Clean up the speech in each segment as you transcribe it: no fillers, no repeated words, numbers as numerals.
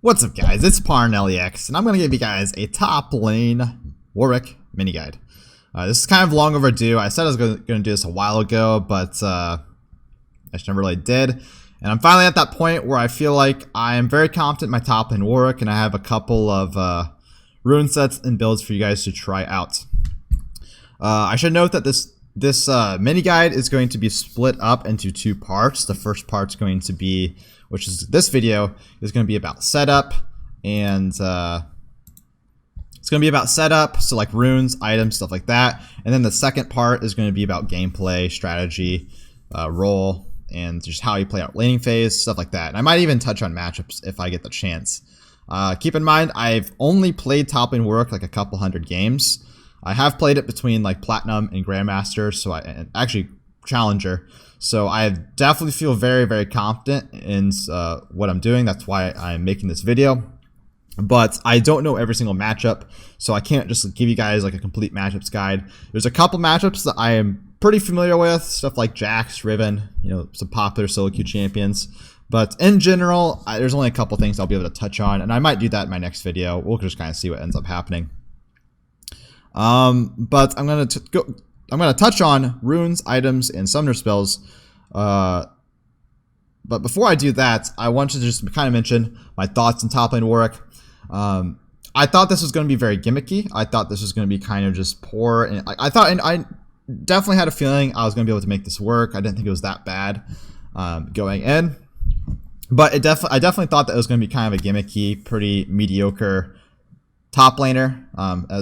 What's up, guys? It's Parnellyx, and I'm going to give you guys a top lane Warwick mini guide. This is kind of long overdue. I said I was going to do this a while ago, but I just never really did. And I'm finally at that point where I feel like I am very confident in my top lane Warwick, and I have a couple of rune sets and builds for you guys to try out. I should note that this mini guide is going to be split up into two parts. The first part's going to be, which is this video, is going to be about setup, and it's going to be about setup, so like runes, items, stuff like that. And then the second part is going to be about gameplay, strategy, role, and just how you play out laning phase, stuff like that. And I might even touch on matchups if I get the chance. Keep in mind, I've only played top lane Warwick like a couple hundred games. I have played it between like Platinum and Grandmaster, and actually Challenger. So I definitely feel very, very confident in what I'm doing. That's why I'm making this video. But I don't know every single matchup, so I can't just give you guys like a complete matchups guide. There's a couple matchups that I am pretty familiar with, stuff like Jax, Riven, you know, some popular solo queue champions. But in general, there's only a couple things I'll be able to touch on, and I might do that in my next video. We'll just kind of see what ends up happening. But I'm gonna touch on runes, items, and summoner spells. But before I do that, I want to just kind of mention my thoughts on top lane Warwick. I thought this was going to be very gimmicky. I thought this was going to be kind of just poor, and I definitely had a feeling I was going to be able to make this work. I didn't think it was that bad going in, but I definitely thought that it was going to be kind of a gimmicky, pretty mediocre top laner.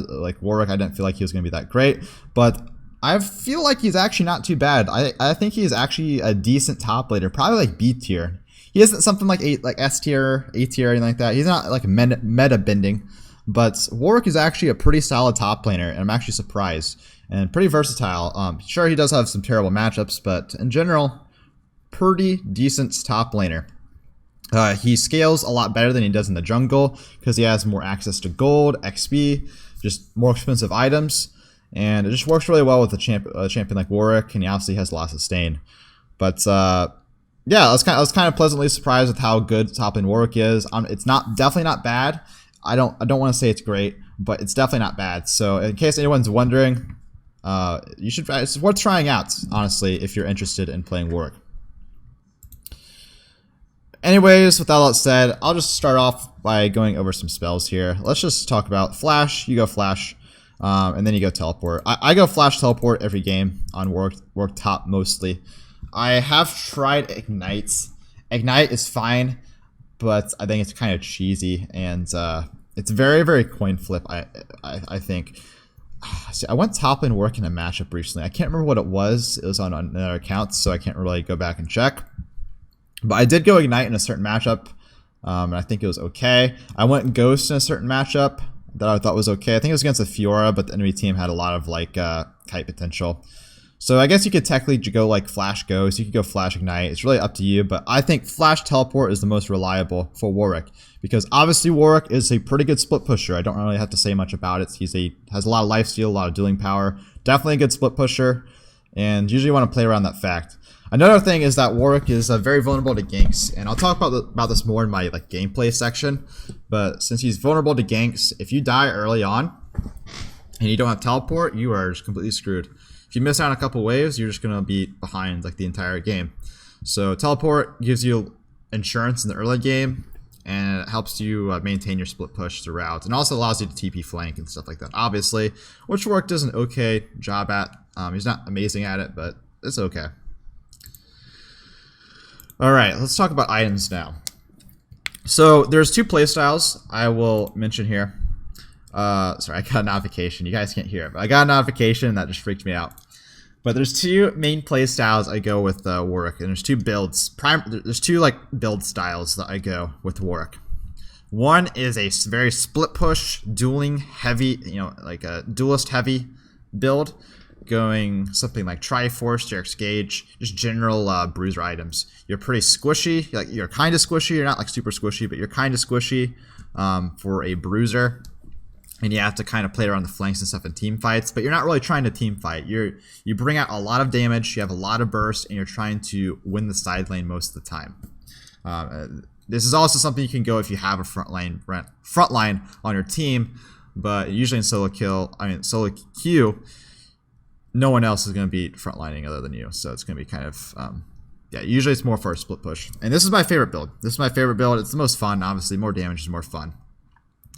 Like Warwick, I didn't feel like he was going to be that great, but I feel like he's actually not too bad. I think he's actually a decent top laner, probably like B tier. He isn't something like S tier, A tier, or anything like that. He's not like meta bending, but Warwick is actually a pretty solid top laner, and I'm actually surprised, and pretty versatile. Sure, he does have some terrible matchups, but in general, pretty decent top laner. He scales a lot better than he does in the jungle because he has more access to gold, XP, just more expensive items, and it just works really well with a champion like Warwick, and he obviously has a lot of sustain. But yeah, I was kind of pleasantly surprised with how good top lane Warwick is. It's definitely not bad. I don't want to say it's great, but it's definitely not bad. So in case anyone's wondering, it's worth trying out, honestly, if you're interested in playing Warwick. Anyways, with all that said, I'll just start off by going over some spells here. Let's just talk about Flash. You go Flash, and then you go Teleport. I go Flash Teleport every game on Warwick top mostly. I have tried Ignite. Ignite is fine, but I think it's kind of cheesy, and it's very, very coin flip, I think. See, I went top lane Warwick in a matchup recently. I can't remember what it was. It was on another account, so I can't really go back and check. But I did go Ignite in a certain matchup, and I think it was okay. I went Ghost in a certain matchup that I thought was okay. I think it was against a Fiora, but the enemy team had a lot of like kite potential. So I guess you could technically go like Flash Ghost. You could go Flash Ignite. It's really up to you, but I think Flash Teleport is the most reliable for Warwick because obviously Warwick is a pretty good split pusher. I don't really have to say much about it. Has a lot of lifesteal, a lot of dueling power. Definitely a good split pusher, and usually want to play around that fact. Another thing is that Warwick is very vulnerable to ganks, and I'll talk about this more in my like gameplay section. But since he's vulnerable to ganks, if you die early on and you don't have teleport, you are just completely screwed. If you miss out on a couple waves, you're just gonna be behind like the entire game. So teleport gives you insurance in the early game, and it helps you maintain your split push throughout, and also allows you to TP flank and stuff like that. Obviously, which Warwick does an okay job at. He's not amazing at it, but it's okay. Alright, let's talk about items now. So there's two playstyles I will mention here. Sorry, I got a notification. You guys can't hear it, but I got a notification and that just freaked me out. But there's two main playstyles I go with Warwick, and there's two builds. There's two like build styles that I go with Warwick. One is a very split push, dueling heavy, like a duelist heavy build, going something like Triforce, Derek's Gauge, just general bruiser items. You're pretty squishy, like you're kind of squishy. You're not like super squishy, but you're kind of squishy for a bruiser. And you have to kind of play around the flanks and stuff in team fights, but you're not really trying to team fight. You bring out a lot of damage, you have a lot of burst, and you're trying to win the side lane most of the time. This is also something you can go if you have a frontline on your team, but usually in solo queue, no one else is going to be frontlining other than you, so it's going to be kind of yeah, usually it's more for a split push. And this is my favorite build. This is my favorite build. It's the most fun, obviously. More damage is more fun.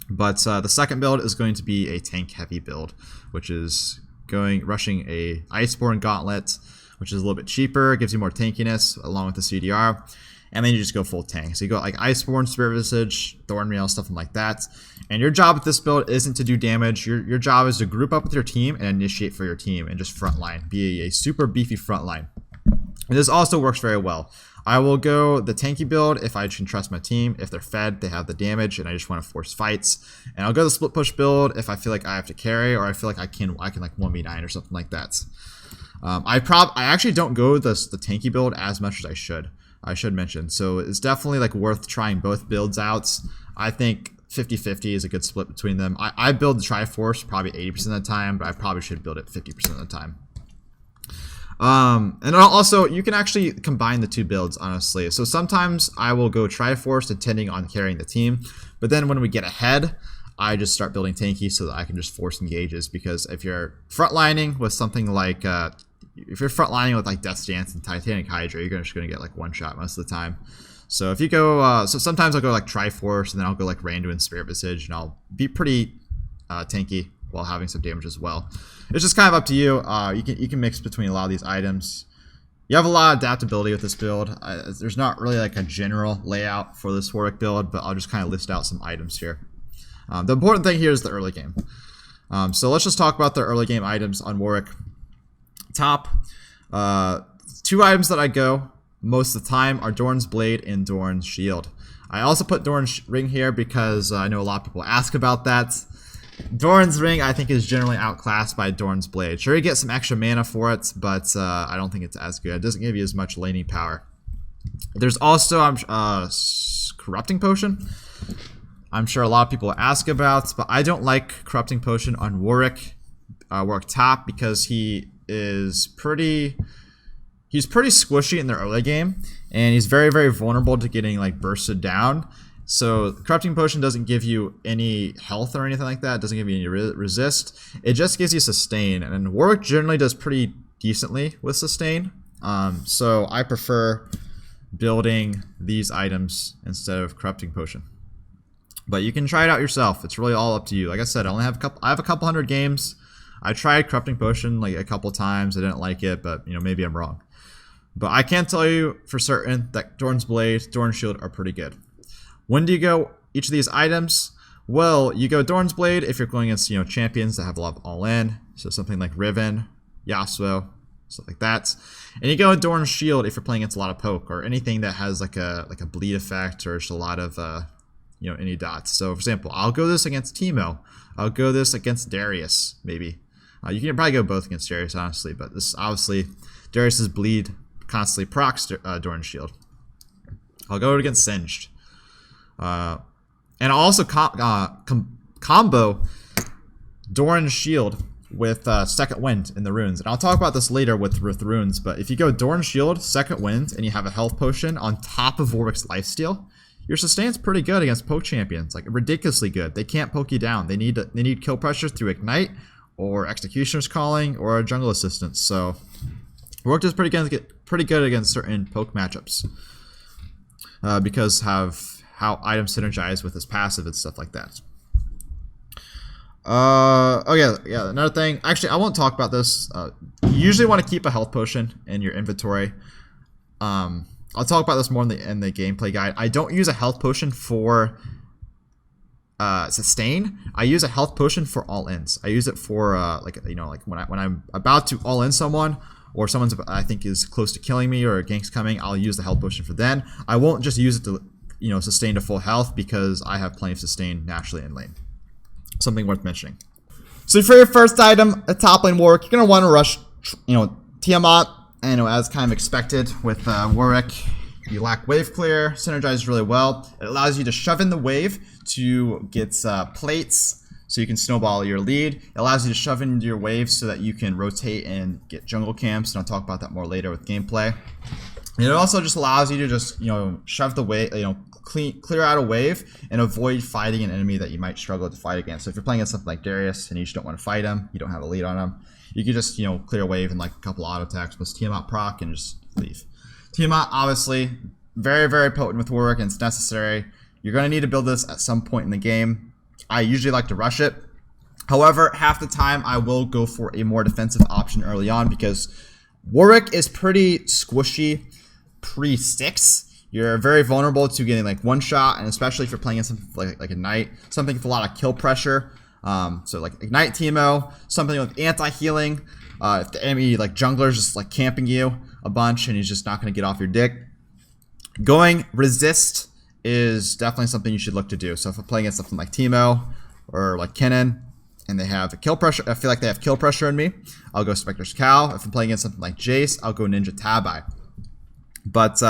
But the second build is going to be a tank heavy build, which is rushing a Iceborne Gauntlet, which is a little bit cheaper, gives you more tankiness along with the CDR. And then you just go full tank. So you go like Iceborne, Spirit Visage, Thornmail, stuff like that. And your job with this build isn't to do damage. Your job is to group up with your team and initiate for your team and just frontline. Be a super beefy frontline. And this also works very well. I will go the tanky build if I can trust my team. If they're fed, they have the damage, and I just want to force fights. And I'll go the split push build if I feel like I have to carry, or I feel like I can like 1v9 or something like that. I actually don't go the tanky build as much as I should. I should mention. So it's definitely like worth trying both builds out. I think 50-50 is a good split between them. I build the Triforce probably 80% of the time, but I probably should build it 50% of the time. And also, you can actually combine the two builds, honestly. So sometimes I will go Triforce depending on carrying the team. But then when we get ahead, I just start building tanky so that I can just force engages. Because if you're frontlining with something like, if you're frontlining with like Death's Dance and Titanic Hydra, you're just going to get like one shot most of the time. So if you go, so sometimes I'll go like Triforce, and then I'll go like Randuin Spirit Visage, and I'll be pretty tanky while having some damage as well. It's just kind of up to you. You can mix between a lot of these items. You have a lot of adaptability with this build. There's not really like a general layout for this Warwick build, but I'll just kind of list out some items here. The important thing here is the early game. So let's just talk about the early game items on Warwick. Top, two items that I go most of the time are Dorn's Blade and Dorn's Shield. I also put Dorn's Ring here because I know a lot of people ask about that. Dorn's Ring, I think, is generally outclassed by Dorn's Blade. Sure, you get some extra mana for it, but I don't think it's as good. It doesn't give you as much laning power. There's also Corrupting Potion. I'm sure a lot of people ask about, but I don't like Corrupting Potion on Warwick top because he's pretty squishy in the early game, and he's very, very vulnerable to getting like bursted down. So Corrupting Potion doesn't give you any health or anything like that. It doesn't give you any resist. It just gives you sustain, and Warwick generally does pretty decently with sustain. So I prefer building these items instead of Corrupting Potion. But you can try it out yourself. It's really all up to you. Like I said, I have a couple hundred games. I tried Corrupting Potion like a couple times. I didn't like it, but maybe I'm wrong. But I can tell you for certain that Dorn's Blade, Dorn's Shield are pretty good. When do you go each of these items? Well, you go Dorn's Blade if you're going against champions that have a lot of all-in, so something like Riven, Yasuo, stuff like that. And you go Dorn's Shield if you're playing against a lot of poke or anything that has like a bleed effect or just a lot of any dots. So for example, I'll go this against Teemo. I'll go this against Darius maybe. You can probably go both against Darius honestly, but this obviously Darius's bleed constantly procs Dorn's Shield. I'll go against Singed. And I'll also combo Dorn's Shield with Second Wind in the runes. And I'll talk about this later with runes, but if you go Dorn's Shield, Second Wind, and you have a health potion on top of Warwick's lifesteal, your sustain's pretty good against poke champions, like ridiculously good. They can't poke you down. They need kill pressure through Ignite or Executioner's Calling or a jungle assistance. So Warwick does pretty good against certain poke matchups because how items synergize with his passive and stuff like that. Oh yeah, another thing. Actually, I won't talk about this. You usually want to keep a health potion in your inventory. I'll talk about this more in the gameplay guide. I don't use a health potion for sustain. I use a health potion for all-ins. I use it for like when I'm about to all-in someone, or someone's I think is close to killing me, or a gank's coming, I'll use the health potion for then. I won't just use it to sustain to full health because I have plenty of sustain naturally in lane. Something worth mentioning. So for your first item, a top lane Warwick, you're gonna want to rush, Tiamat. As kind of expected with Warwick, you lack wave clear, synergizes really well. It allows you to shove in the wave to get plates, so you can snowball your lead. It allows you to shove into your waves so that you can rotate and get jungle camps, and I'll talk about that more later with gameplay. And it also just allows you to just shove the wave, clear out a wave and avoid fighting an enemy that you might struggle to fight against. So if you're playing against something like Darius and you just don't want to fight him, you don't have a lead on him, you can just, you know, clear a wave and like a couple auto attacks plus Tiamat proc and just leave. Tiamat, obviously, very, very potent with Warwick, and it's necessary. You're going to need to build this at some point in the game. I usually like to rush it. However, half the time I will go for a more defensive option early on because Warwick is pretty squishy pre-sticks. You're very vulnerable to getting like one shot, and especially if you're playing against something like Ignite, something with a lot of kill pressure. So like Ignite Teemo, something with anti-healing. If the enemy like jungler's just like camping you a bunch and he's just not going to get off your dick. Going resist is definitely something you should look to do. So if I'm playing against something like Teemo or like Kennen and they have a kill pressure, I feel like they have kill pressure on me, I'll go Spectre's Cow. If I'm playing against something like Jace, I'll go Ninja Tabi. But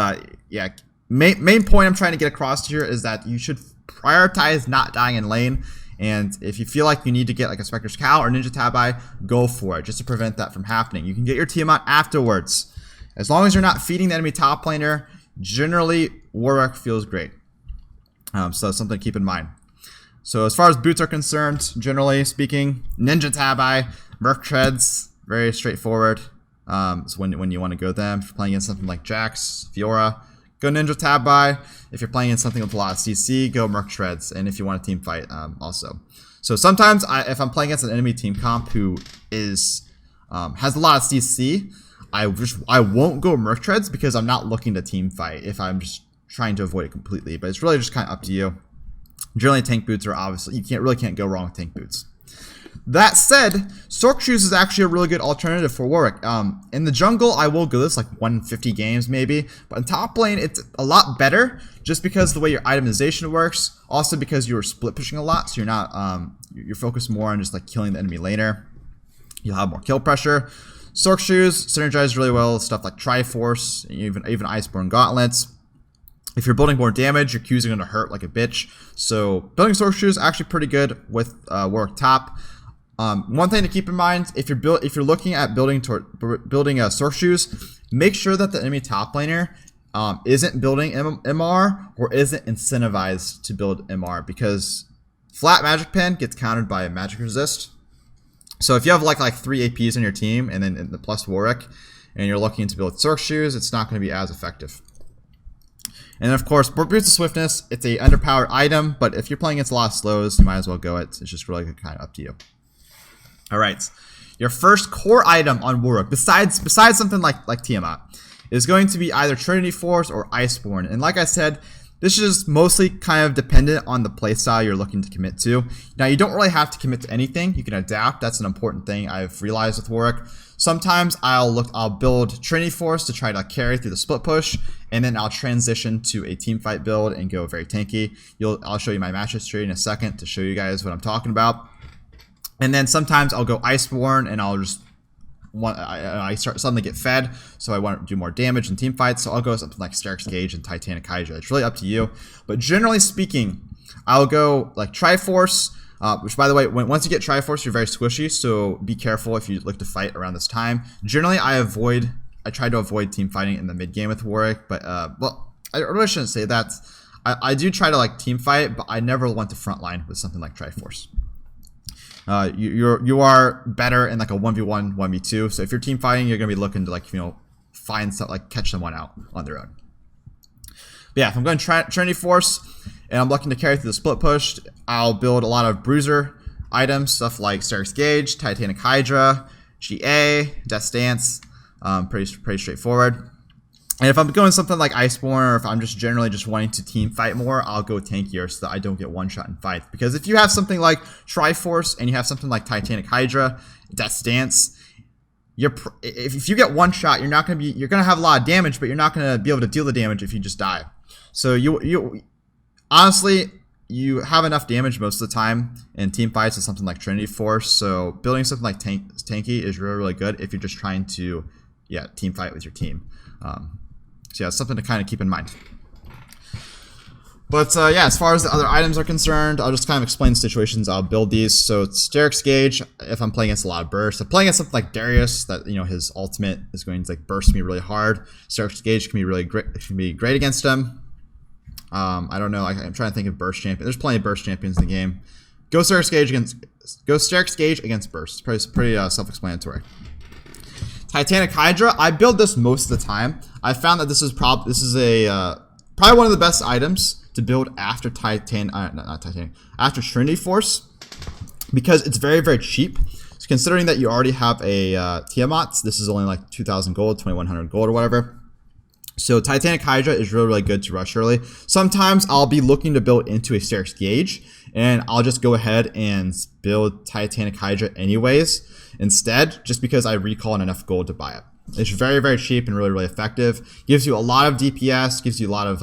yeah, main point I'm trying to get across here is that you should prioritize not dying in lane. And if you feel like you need to get like a Spectre's Cow or Ninja Tabi, go for it just to prevent that from happening. You can get your Tiamat afterwards. As long as you're not feeding the enemy top laner, generally Warwick feels great. So something to keep in mind. So as far as boots are concerned, generally speaking, Ninja Tabi, Merc Treads, very straightforward. So when you want to go them, if you're playing against something like Jax, Fiora, go Ninja Tabi. If you're playing against something with a lot of CC, go Merc Treads. And if you want a team fight, also. So sometimes if I'm playing against an enemy team comp who is has a lot of CC, I won't go Merc Treads because I'm not looking to team fight if I'm just trying to avoid it completely. But it's really just kind of up to you. Generally, tank boots are obviously, you really can't go wrong with tank boots. That said, Sorc Shoes is actually a really good alternative for Warwick. In the jungle, I will go this like 150 games maybe, but in top lane, it's a lot better just because the way your itemization works. Also because you're split pushing a lot, so you're not you're focused more on just like killing the enemy laner. You'll have more kill pressure. Sorc Shoes synergize really well with stuff like Triforce, even Iceborne Gauntlets. If you're building more damage, your Qs are going to hurt like a bitch. So building Sorc Shoes is actually pretty good with Warwick top. One thing to keep in mind, if you're looking at building Sorc Shoes, make sure that the enemy top laner isn't building MR or isn't incentivized to build MR, because flat magic pen gets countered by a magic resist. So if you have like 3 APs on your team and then the plus Warwick, and you're looking to build Sorc Shoes, it's not going to be as effective. And then of course, Boots of Swiftness, it's a underpowered item, but if you're playing against a lot of slows, you might as well go it. It's just really kind of up to you. All right, your first core item on Warwick, besides something like Tiamat, is going to be either Trinity Force or Iceborne. And like I said, this is mostly kind of dependent on the playstyle you're looking to commit to. Now, you don't really have to commit to anything. You can adapt. That's an important thing I've realized with Warwick. Sometimes I'll build Trinity Force to try to carry through the split push, and then I'll transition to a team fight build and go very tanky. I'll show you my match history in a second to show you guys what I'm talking about. And then sometimes I'll go Iceborne and I'll just I start suddenly get fed, so I want to do more damage in team fights. So I'll go something like Sterix Gauge and Titanic Hydra. It's really up to you. But generally speaking, I'll go like Triforce, which by the way, once you get Triforce, you're very squishy. So be careful if you look to fight around this time. Generally, I try to avoid team fighting in the mid game with Warwick. But well, I really shouldn't say that. I do try to like team fight, but I never want to frontline with something like Triforce. You are better in like a 1v1, 1v2. So if you're team fighting, you're gonna be looking to like, you know, find stuff like catch someone out on their own. But yeah, if I'm going Trinity Force and I'm looking to carry through the split push, I'll build a lot of bruiser items, stuff like Sterix Gauge, Titanic Hydra, GA, Death Dance, pretty straightforward. And if I'm going something like Iceborne, or if I'm just generally just wanting to team fight more, I'll go tankier so that I don't get one shot in fights. Because if you have something like Triforce and you have something like Titanic Hydra, Death Dance, if you get one shot, you're gonna have a lot of damage, but you're not gonna be able to deal the damage if you just die. So you honestly, you have enough damage most of the time in team fights with something like Trinity Force. So building something like tanky is really good if you're just trying to team fight with your team. So yeah, something to kind of keep in mind. But yeah, as far as the other items are concerned, I'll just kind of explain situations I'll build these. So it's Sterix Gauge if I'm playing against a lot of bursts. If I'm playing against something like Darius, that, you know, his ultimate is going to like burst me really hard, Sterix Gauge can be really great. It can be great against him. I don't know. I'm trying to think of burst champion. There's plenty of burst champions in the game. Go Sterix Gauge against burst. Pretty self-explanatory. Titanic Hydra. I build this most of the time. I found that this is probably one of the best items to build after after Trinity Force, because it's very, very cheap. So considering that you already have a Tiamat, this is only like 2,000 gold, 2,100 gold or whatever. So Titanic Hydra is really, really good to rush early. Sometimes I'll be looking to build into a Sterix Gauge, and I'll just go ahead and build Titanic Hydra anyways instead, just because I recall enough gold to buy it. It's very, very cheap and really, really effective. Gives you a lot of DPS, gives you a lot of,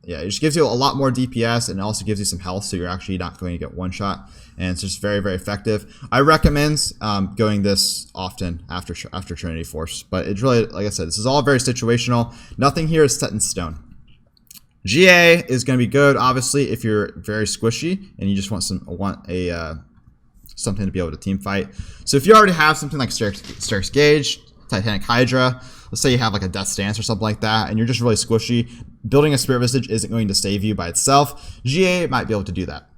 it just gives you a lot more DPS, and also gives you some health, so you're actually not going to get one shot. And it's just very, very effective. I recommend going this often after Trinity Force, but it's really, like I said, this is all very situational. Nothing here is set in stone. GA is going to be good, obviously, if you're very squishy and you just want something to be able to team fight. So if you already have something like Sterix Gauge, Titanic Hydra, let's say you have like a Death Stance or something like that, and you're just really squishy, building a Spirit Visage isn't going to save you by itself. GA might be able to do that.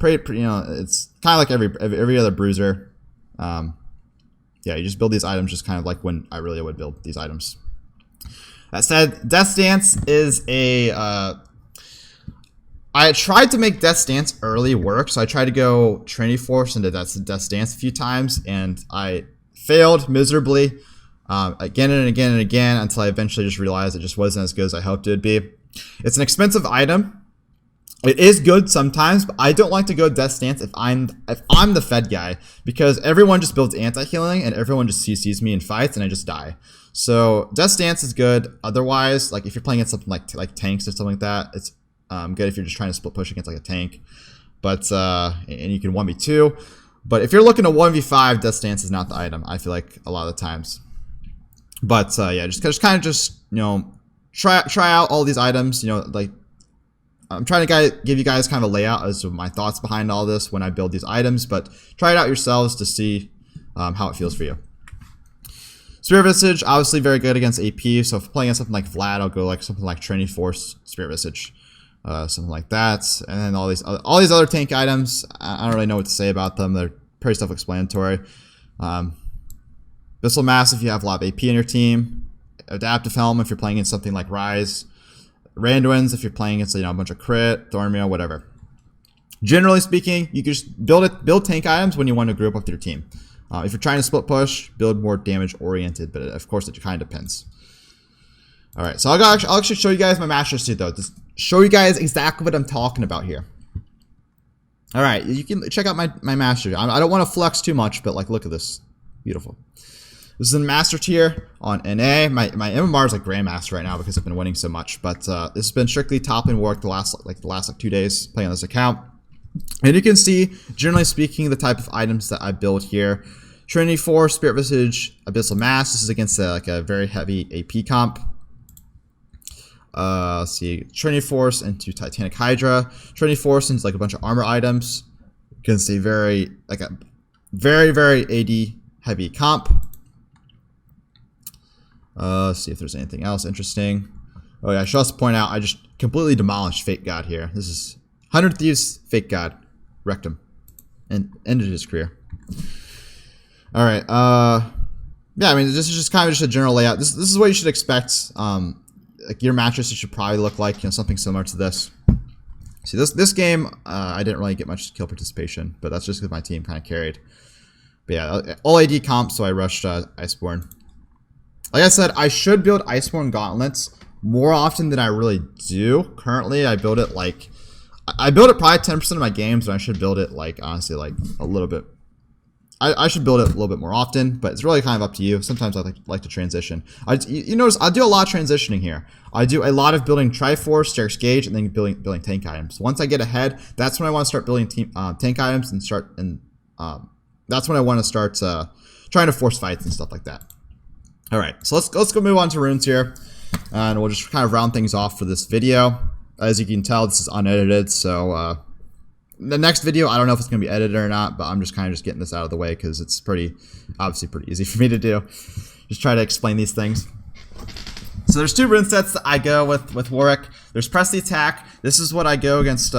It's kind of like every other bruiser. Yeah, you just build these items just kind of like when I really would build these items. That said, Death Stance is I tried to make Death Stance early work, so I tried to go Trinity Force into Death Stance a few times, and I failed miserably again and again and again until I eventually just realized it just wasn't as good as I hoped it would be. It's an expensive item. It is good sometimes, but I don't like to go Death Stance if I'm the Fed guy, because everyone just builds anti-healing and everyone just CCs me in fights and I just die. So Death Stance is good. Otherwise, like if you're playing against something like tanks or something like that, it's good if you're just trying to split push against like a tank. But and you can 1v2. But if you're looking to 1v5, Death Stance is not the item, I feel like, a lot of the times. But yeah, just kind of try out all these items, like I'm trying to give you guys kind of a layout as to my thoughts behind all this when I build these items, but try it out yourselves to see how it feels for you. Spirit Visage, obviously very good against AP, so if playing against something like Vlad, I'll go like something like Trinity Force, Spirit Visage, something like that. And then all these other tank items, I don't really know what to say about them. They're pretty self-explanatory. Abyssal Mass if you have a lot of AP in your team. Adaptive Helm if you're playing against something like Rise. Randuin's if you're playing against a bunch of crit, Thornmail, whatever. Generally speaking, you can just build tank items when you want to group up with your team. If you're trying to split push, build more damage oriented, but of course it kind of depends. All right, so I'll actually show you guys my master suit though, to show you guys exactly what I'm talking about here. All right, you can check out my master. I don't want to flex too much, but like look at this, beautiful. This is in Master Tier on NA. My MMR is like Grandmaster right now because I've been winning so much. But this has been strictly Toplane Warwick the last 2 days playing on this account. And you can see, generally speaking, the type of items that I build here. Trinity Force, Spirit Visage, Abyssal Mass. This is against like a very heavy AP comp. Let's see, Trinity Force into Titanic Hydra. Trinity Force into like a bunch of armor items. You can see very AD heavy comp. Let's see if there's anything else interesting. Oh yeah, I should also point out I just completely demolished Fake God here. This is 100 Thieves Fake God. Wrecked him. And ended his career. Alright, yeah, I mean, this is just kind of just a general layout. This is what you should expect. Like your matches should probably look like, something similar to this. See, this game, I didn't really get much kill participation, but that's just because my team kind of carried. But yeah, all AD comp, so I rushed Iceborne. Like I said, I should build Iceborne Gauntlets more often than I really do. Currently, I build it probably 10% of my games, and I should build it honestly a little bit. I should build it a little bit more often, but it's really kind of up to you. Sometimes I like to transition. You notice I do a lot of transitioning here. I do a lot of building Triforce, Sterix Gauge, and then building tank items. Once I get ahead, that's when I want to start building tank items that's when I want to start trying to force fights and stuff like that. All right, so let's go move on to runes here, and we'll just kind of round things off for this video. As you can tell, this is unedited, so the next video, I don't know if it's going to be edited or not, but I'm just kind of getting this out of the way because it's obviously pretty easy for me to do. Just try to explain these things. So there's 2 rune sets that I go with Warwick. There's Press the Attack. This is what I go against.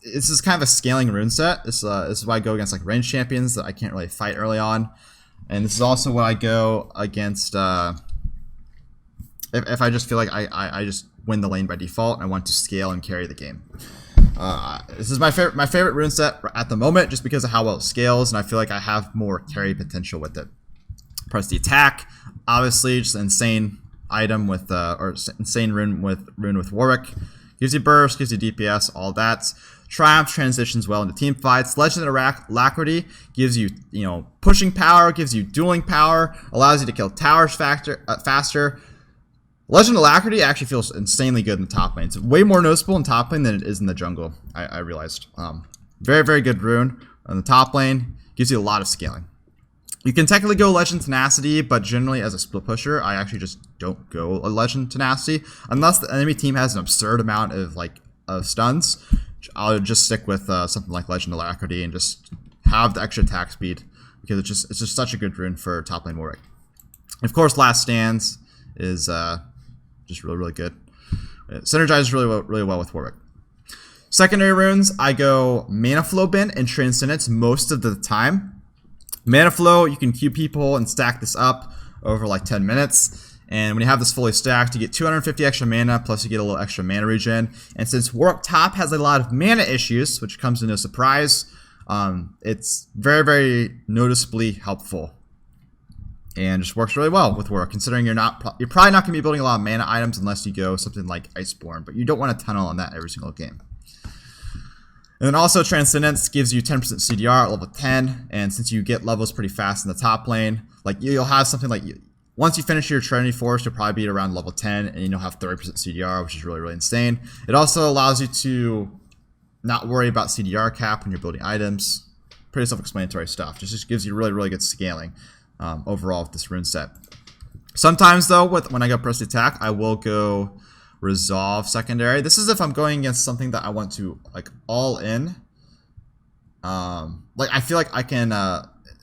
This is kind of a scaling rune set. This is why I go against like range champions that I can't really fight early on. And this is also what I go against if I just feel like I just win the lane by default and I want to scale and carry the game. This is my favorite rune set at the moment just because of how well it scales, and I feel like I have more carry potential with it. Press the Attack, obviously just an insane item with or insane rune with Warwick. Gives you burst, gives you DPS, all that. Triumph transitions well into team fights. Legend of Alacrity gives you, pushing power, gives you dueling power, allows you to kill towers faster. Legend of Alacrity actually feels insanely good in the top lane. It's way more noticeable in top lane than it is in the jungle, I realized. Very, very good rune on the top lane. Gives you a lot of scaling. You can technically go Legend Tenacity, but generally as a split pusher, I actually just don't go a Legend Tenacity. Unless the enemy team has an absurd amount of stuns, I'll just stick with something like Legend Alacrity and just have the extra attack speed because it's just such a good rune for top lane Warwick. Of course, Last Stands is just really, really good. It synergizes really well with Warwick. Secondary runes, I go Mana Flow Bin and Transcendence most of the time. Mana Flow, you can queue people and stack this up over like 10 minutes. And when you have this fully stacked, you get 250 extra mana, plus you get a little extra mana regen. And since Warwick top has a lot of mana issues, which comes to no surprise, it's very, very noticeably helpful. And just works really well with Warwick, considering you're probably not going to be building a lot of mana items unless you go something like Iceborne, but you don't want to tunnel on that every single game. And then also Transcendence gives you 10% CDR at level 10, and since you get levels pretty fast in the top lane, like you'll have something like once you finish your Trinity Force, you'll probably be around level 10, and you'll have 30% CDR, which is really, really insane. It also allows you to not worry about CDR cap when you're building items. Pretty self-explanatory stuff. Just gives you really, really good scaling overall with this rune set. Sometimes though, when I go Press the Attack, I will go Resolve secondary. This is if I'm going against something that I want to like all in. Like I feel like I can.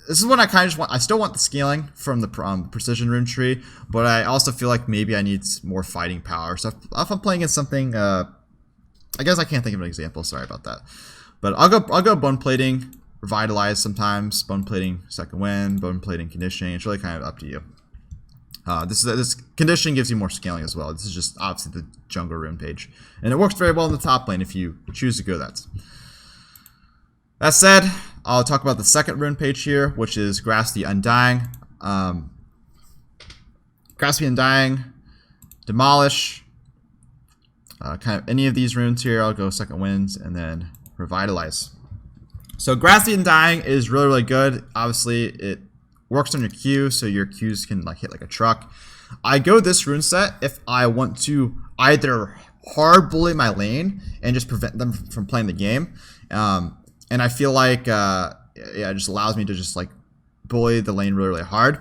This is when I kind of just want. I still want the scaling from the precision rune tree, but I also feel like maybe I need more fighting power. So if I'm playing against something, I guess I can't think of an example. Sorry about that. But I'll go bone plating, revitalize sometimes. Bone plating, second wind. Bone plating, conditioning. It's really kind of up to you. This condition gives you more scaling as well. This is just obviously the jungle rune page. And it works very well in the top lane if you choose to go that. That said, I'll talk about the second rune page here, which is Grasp the Undying. Grasp the Undying, Demolish, kind of any of these runes here. I'll go second winds and then Revitalize. So Grasp the Undying is really, really good. Obviously, it works on your Q, so your Qs can like hit like a truck. I go this rune set if I want to either hard bully my lane and just prevent them from playing the game. And I feel like it just allows me to just like bully the lane really, really hard.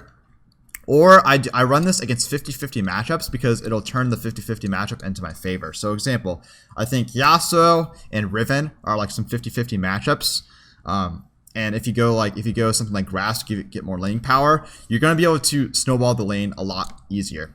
Or I run this against 50-50 matchups because it'll turn the 50-50 matchup into my favor. So example, I think Yasuo and Riven are like some 50-50 matchups. And if you go something like Grasp to get more lane power, you're going to be able to snowball the lane a lot easier.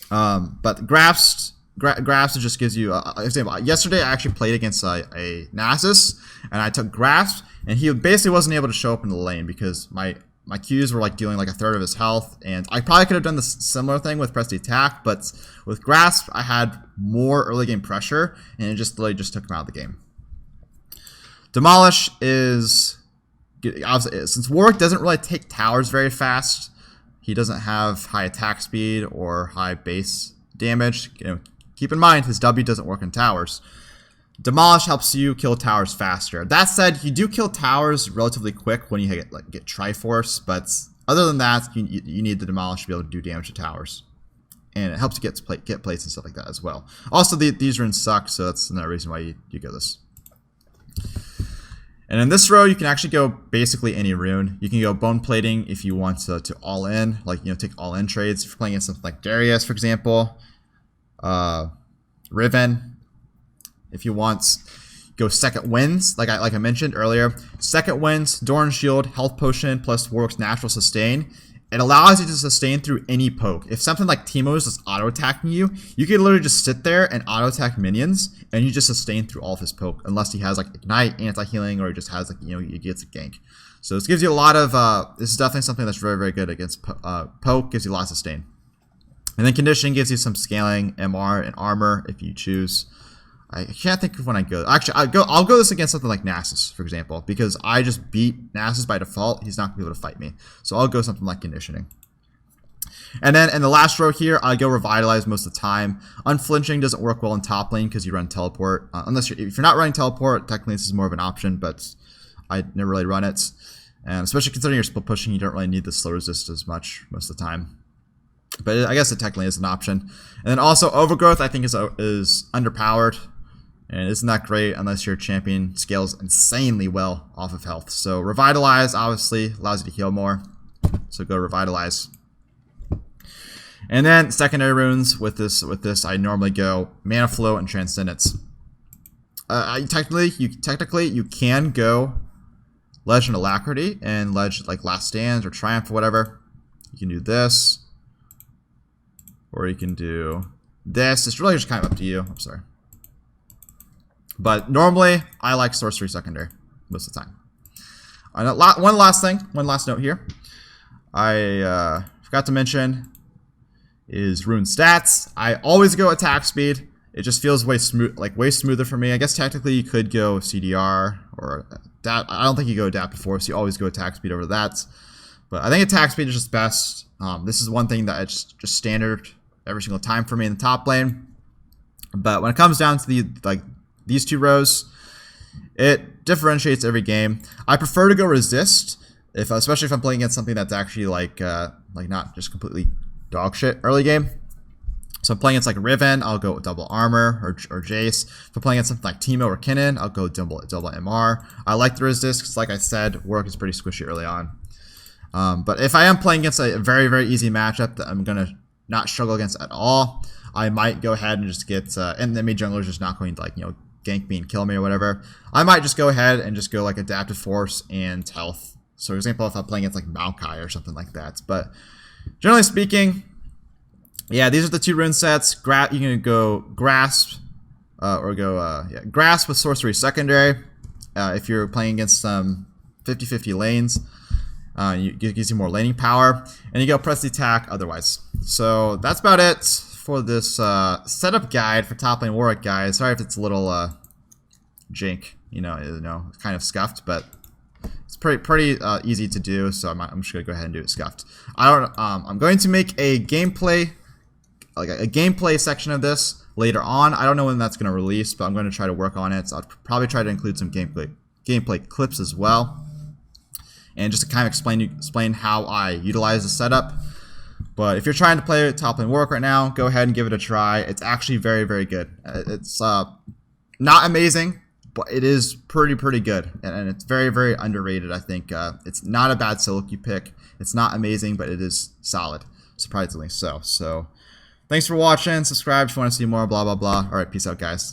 But Grasp just gives you an example. Yesterday I actually played against a Nasus, and I took Grasp, and he basically wasn't able to show up in the lane because my Qs were like dealing like a third of his health, and I probably could have done the similar thing with Press the Attack, but with Grasp I had more early game pressure, and it just literally just took him out of the game. Demolish is, since Warwick doesn't really take towers very fast, he doesn't have high attack speed or high base damage. Keep in mind his W doesn't work in towers. Demolish helps you kill towers faster. That said, you do kill towers relatively quick when you get Triforce, but other than that, you need the Demolish to be able to do damage to towers. And it helps you get plates and stuff like that as well. Also, these runes suck, so that's another reason why you go this. And in this row, you can actually go basically any rune. You can go bone plating if you want to all in, like take all in trades. If you're playing against something like Darius, for example, Riven. If you want, go second winds, like I mentioned earlier. Second winds, Doran Shield, Health Potion plus Warwick's Natural Sustain. it allows you to sustain through any poke. If something like Teemo is just auto-attacking you, you can literally just sit there and auto-attack minions, and you just sustain through all of his poke, unless he has like Ignite, anti-healing, or he just has like, you know, he gets a gank. So this gives you a lot of, this is definitely something that's very, very good against poke, gives you a lot of sustain. And then conditioning gives you some scaling, MR, and armor if you choose. I can't think of when I go. Actually, I'll go this against something like Nasus, for example, because I just beat Nasus by default. He's not gonna be able to fight me, so I'll go something like conditioning. And then in the last row here, I go revitalize most of the time. Unflinching doesn't work well in top lane because you run teleport. If you're not running teleport, technically this is more of an option, but I never really run it. And especially considering you're split pushing, you don't really need the slow resist as much most of the time. But I guess it technically is an option. And then also overgrowth, I think is underpowered. And isn't that great unless your champion scales insanely well off of health. So Revitalize obviously allows you to heal more. So go Revitalize. And then secondary runes with this I normally go Mana Flow and Transcendence. Technically you can go Legend Alacrity and Legend like Last Stand or Triumph or whatever. You can do this. Or you can do this. It's really just kind of up to you. I'm sorry. But normally, I like Sorcery Secondary most of the time. One last note here. I forgot to mention is Rune stats. I always go attack speed. It just feels way smoother for me. I guess technically you could go CDR or adapt. I don't think you go adapt before, so you always go attack speed over that. But I think attack speed is just best. This is one thing that it's just standard every single time for me in the top lane. But when it comes down to these two rows, it differentiates every game. I prefer to go resist, especially if I'm playing against something that's actually like not just completely dog shit early game. So I'm playing against like Riven, I'll go double armor or Jace. If I'm playing against something like Teemo or Kinnan, I'll go double MR. I like the resist because, like I said, Warwick is pretty squishy early on. But if I am playing against a very, very easy matchup that I'm gonna not struggle against at all, I might go ahead and just get and the mid jungler is just not going to gank me and kill me or whatever. I might just go ahead and just go like Adaptive Force and Health. So for example, if I'm playing against like Maokai or something like that. But generally speaking, yeah, these are the two rune sets. You can go Grasp or go Grasp with Sorcery Secondary if you're playing against some 50-50 lanes. It gives you more laning power, and you go Press the Attack otherwise. So that's about it for this setup guide for top lane Warwick, guys. Sorry if it's a little jank, kind of scuffed, but it's pretty easy to do. So I'm just gonna go ahead and do it scuffed. I'm going to make a gameplay, like a gameplay section of this later on. I don't know when that's gonna release, but I'm going to try to work on it. So I'll probably try to include some gameplay clips as well. And just to kind of explain how I utilize the setup. But if you're trying to play top lane Warwick right now, go ahead and give it a try. It's actually very, very good. It's not amazing, but it is pretty good. And it's very, very underrated, I think. It's not a bad solo queue pick. It's not amazing, but it is solid, surprisingly so. So thanks for watching. Subscribe if you want to see more, blah, blah, blah. All right, peace out, guys.